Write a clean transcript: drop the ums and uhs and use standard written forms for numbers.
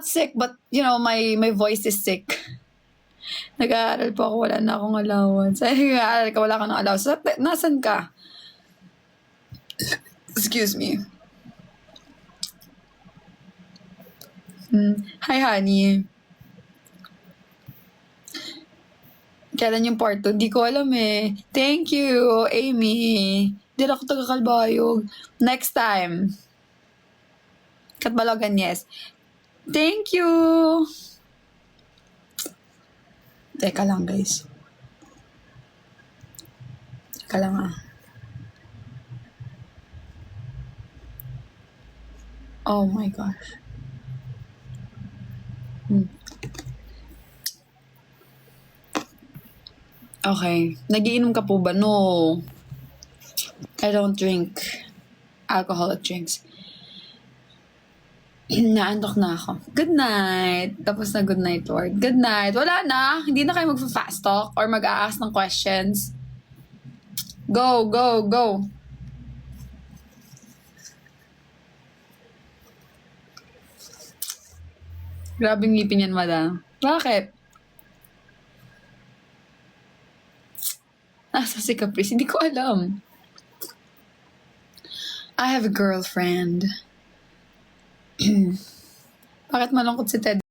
sick, but, you know, my voice is sick. Nag-aaral po ako, wala na akong allowance. Ay, nag-aaral ka, wala ka ng allowance. Nasaan ka? Excuse me. Hi, honey. Kailan yung part 2? Di ko alam eh. Thank you, Amy. Di ako taga-Kalbayog. Next time. Katbalogan, yes. Thank you. Teka lang, guys. Teka lang ah. Oh my gosh. Okay. Nagiinom ka po ba? No. I don't drink alcoholic drinks. Naantok na ako. Good night. Tapos na good night, Lord. Good night. Wala na. Hindi na kayo mag-fast talk or mag-a-ask ng questions. Go, go, go. Grabing ngipin yan, madam. Bakit? Nasa si Caprice? Hindi ko alam. I have a girlfriend. Bakit malungkot si Ted?